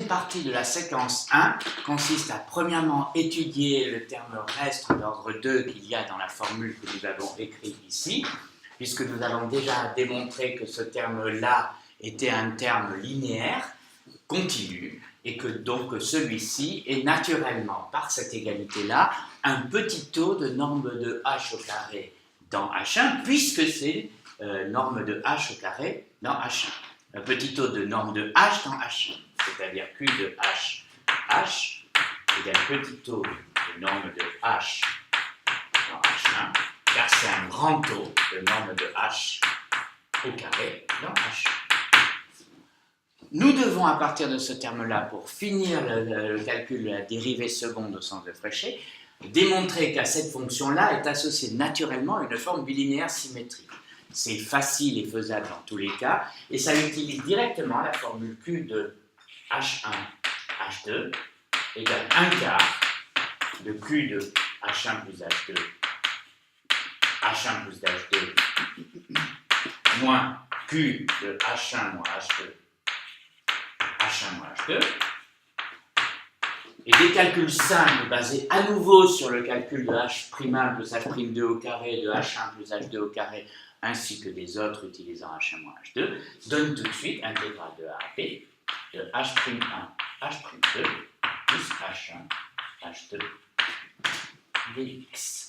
partie de la séquence 1 consiste à premièrement étudier le terme reste d'ordre 2 qu'il y a dans la formule que nous avons écrite ici, puisque nous avons déjà démontré que ce terme-là était un terme linéaire, continu, et que donc celui-ci est naturellement, par cette égalité-là, un petit taux de norme de h au carré dans H1, puisque c'est norme de h au carré dans H1. Un petit taux de norme de h dans H1, c'est-à-dire Q de h, h, égale petit taux de norme de h dans H1, car c'est un grand taux de norme de h au carré dans H1. Nous devons, à partir de ce terme-là, pour finir le calcul de la dérivée seconde au sens de Fréchet, démontrer qu'à cette fonction-là est associée naturellement une forme bilinéaire symétrique. C'est facile et faisable dans tous les cas, et ça utilise directement la formule Q de H1, H2 égale 1 quart de Q de H1 plus H2, H1 plus H2, moins Q de H1 moins H2, H1 moins H2, et des calculs simples basés à nouveau sur le calcul de H' plus H' au carré, de H1 plus H2 au carré, ainsi que des autres utilisant H1 moins H2, donnent tout de suite intégrale de A à B de H'1, H'2 plus H1, H2 dx.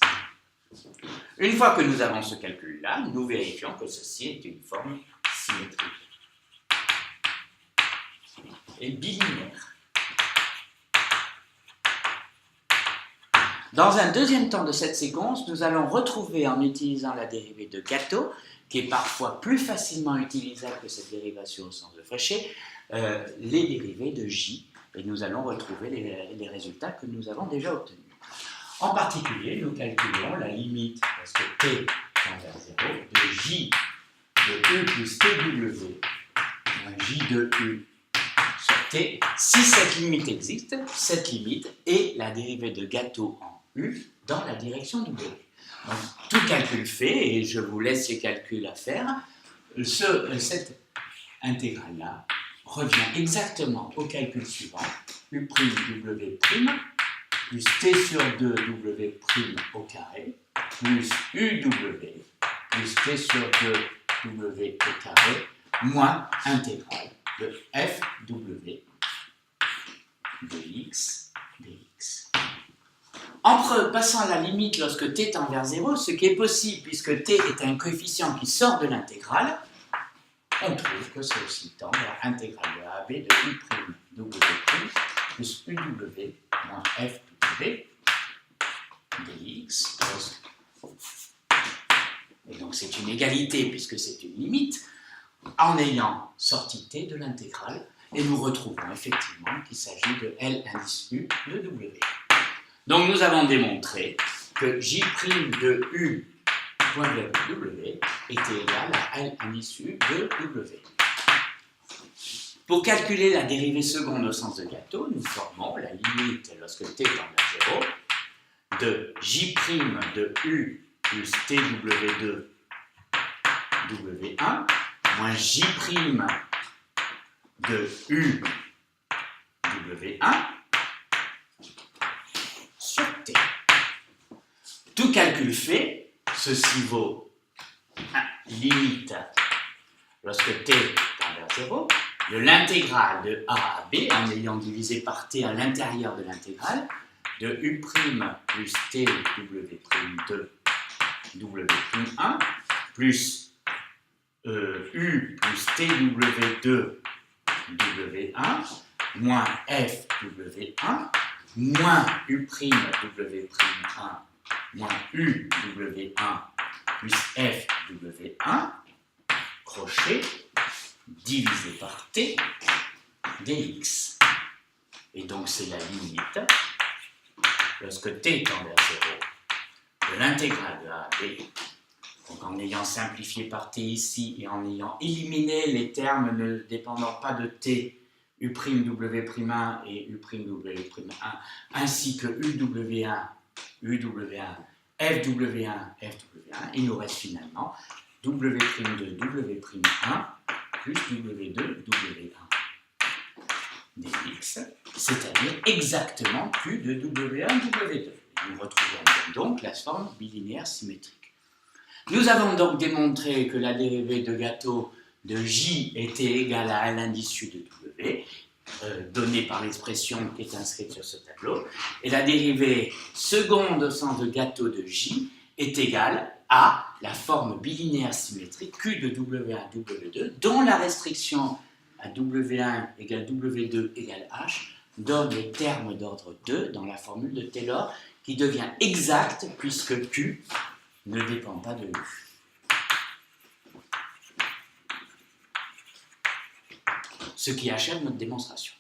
Une fois que nous avons ce calcul-là, nous vérifions que ceci est une forme symétrique et bilinéaire. Dans un deuxième temps de cette séquence, nous allons retrouver, en utilisant la dérivée de Gâteau, qui est parfois plus facilement utilisable que cette dérivation au sens de Fréchet, les dérivées de J, et nous allons retrouver les résultats que nous avons déjà obtenus. En particulier, nous calculons la limite, parce que t tend vers 0, de J de U plus TW, J de U sur T. Si cette limite existe, cette limite est la dérivée de Gâteau en U dans la direction W. Donc, tout calcul fait, et je vous laisse ces calculs à faire, cette intégrale-là revient exactement au calcul suivant, U' W' plus T sur 2 W' au carré, plus UW plus T sur 2 W au carré, moins intégrale de FW dx. En passant la limite lorsque t tend vers 0, ce qui est possible puisque t est un coefficient qui sort de l'intégrale, on trouve que ceci tend vers intégrale de AB de U', W' plus UW moins FW dx. Et donc c'est une égalité puisque c'est une limite en ayant sorti t de l'intégrale, et nous retrouvons effectivement qu'il s'agit de L indice U de W. Donc nous avons démontré que J' de U point W était égal à L indice U de W. Pour calculer la dérivée seconde au sens de Gâteau, nous formons la limite lorsque t tend vers 0 de J' de U plus TW2 W1 moins J' de U W1 sur T. Tout calcul fait, ceci vaut limite lorsque T tend vers 0 de l'intégrale de A à B en ayant divisé par T à l'intérieur de l'intégrale de U' plus TW'2 W'1 plus U plus TW2 W1 moins FW1 moins U''W'1 moins UW1 plus FW1 crochet divisé par T dx. Et donc c'est la limite lorsque T tend vers 0 de l'intégrale de A à B. Donc en ayant simplifié par T ici et en ayant éliminé les termes ne dépendant pas de T, U'W'1 et U'W'1, ainsi que UW1, UW1, FW1, FW1, il nous reste finalement W'2, W'1 plus W2, W1 dx. X, c'est-à-dire exactement Q de W1, W2. Nous retrouvons donc la forme bilinéaire symétrique. Nous avons donc démontré que la dérivée de Gâteau de J était égale à l'indice U de W, donnée par l'expression qui est inscrite sur ce tableau, et la dérivée seconde au sens de Gâteau de J est égale à la forme bilinéaire symétrique Q de W1, W2, dont la restriction à W1 égale W2 égale H donne le terme d'ordre 2 dans la formule de Taylor qui devient exact puisque Q ne dépend pas de U. Ce qui achève notre démonstration.